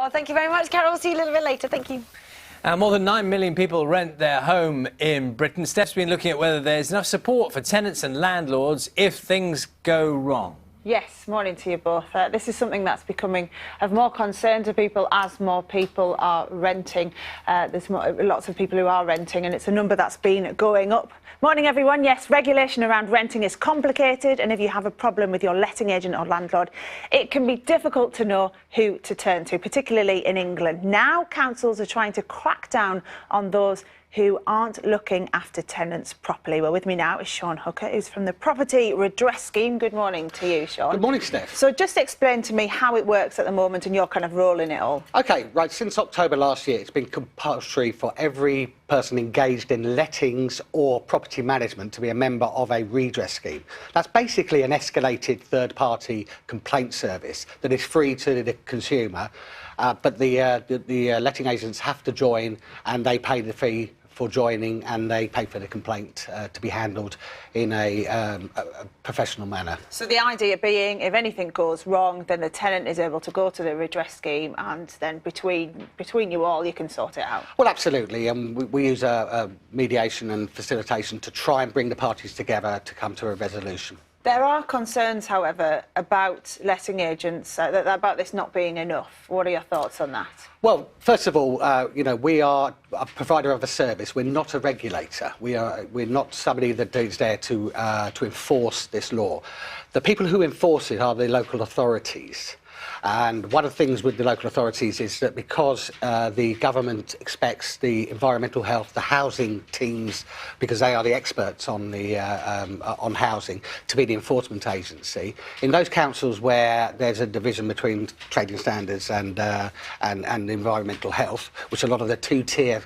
Oh, thank you very much, Carol. See you a little bit later. Thank you. More than 9 million people rent their home in Britain. Steph's been looking at whether there's enough support for tenants and landlords if things go wrong. Yes, morning to you both. This is something that's becoming of more concern to people as more people are renting. There's lots of people who are renting, and it's a number that's been going up. Morning, everyone. Yes, regulation around renting is complicated, and if you have a problem with your letting agent or landlord, it can be difficult to know who to turn to, particularly in England. Now, councils are trying to crack down on those who aren't looking after tenants properly. Well, with me now is Sean Hooker, who's from the Property Redress Scheme. Good morning to you, Sean. Good morning, Steph. So just explain to me how it works at the moment and your kind of role in it all. OK, right, since October last year, it's been compulsory for every person engaged in lettings or property management to be a member of a redress scheme. That's basically an escalated third-party complaint service that is free to the consumer, but the letting agents have to join, and they pay the fee for joining, and they pay for the complaint to be handled in a professional manner. So the idea being, if anything goes wrong, then the tenant is able to go to the redress scheme, and then between you all, you can sort it out. Well, absolutely, and we use mediation and facilitation to try and bring the parties together to come to a resolution. There are concerns, however, about letting agents, about this not being enough. What are your thoughts on that? Well, first of all, you know, we are a provider of a service. We're not a regulator. We're not somebody that is there to enforce this law. The people who enforce it are the local authorities. And one of the things with the local authorities is that because the government expects the environmental health, the housing teams, because they are the experts on on housing, to be the enforcement agency. In those councils where there's a division between trading standards and environmental health, which a lot of the two-tier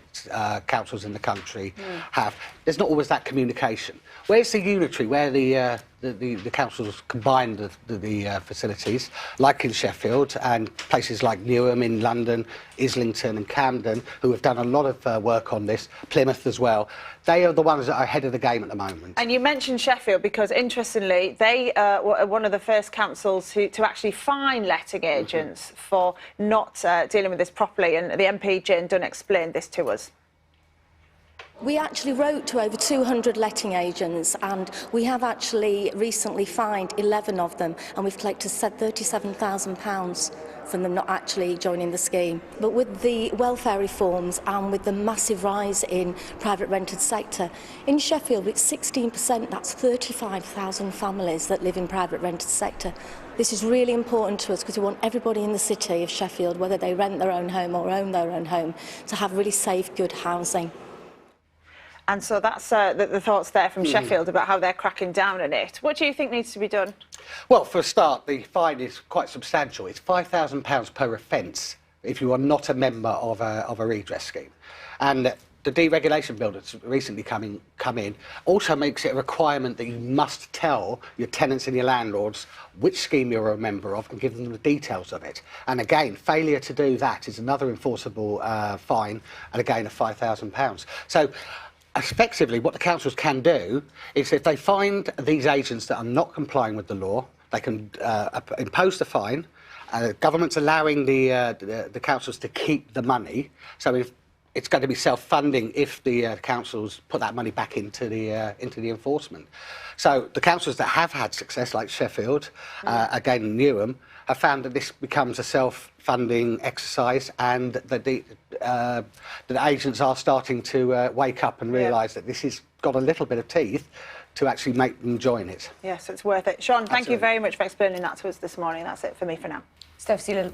councils in the country have, there's not always that communication. Where's the unitary, where the councils combine the facilities, like in Sheffield, and places like Newham in London, Islington and Camden, who have done a lot of work on this, Plymouth as well. They are the ones that are ahead of the game at the moment. And you mentioned Sheffield because, interestingly, they were one of the first councils to actually fine letting agents for not dealing with this properly, and the MP Jane Dunn explained this to us. We actually wrote to over 200 letting agents, and we have actually recently fined 11 of them, and we've collected £37,000 from them not actually joining the scheme. But with the welfare reforms and with the massive rise in private rented sector, in Sheffield it's 16%, that's 35,000 families that live in private rented sector. This is really important to us because we want everybody in the city of Sheffield, whether they rent their own home or own their own home, to have really safe, good housing. And so that's the thoughts there from Sheffield about how they're cracking down on it. What do you think needs to be done? Well, for a start, the fine is quite substantial. It's £5,000 per offence if you are not a member of a redress scheme. And the deregulation bill that's recently come in also makes it a requirement that you must tell your tenants and your landlords which scheme you're a member of and give them the details of it. And again, failure to do that is another enforceable fine, and again, of £5,000. So effectively, what the councils can do is, if they find these agents that are not complying with the law, they can impose the fine. Government's allowing the councils to keep the money, so if it's going to be self-funding if the councils put that money back into the enforcement. So the councils that have had success, like Sheffield, again Newham, have found that this becomes a self-funding exercise, and that the agents are starting to wake up and realise that this has got a little bit of teeth to actually make them join it. Yes, it's worth it. Sean, thank you very much for explaining that to us this morning. That's it for me for now. Steph, see you later.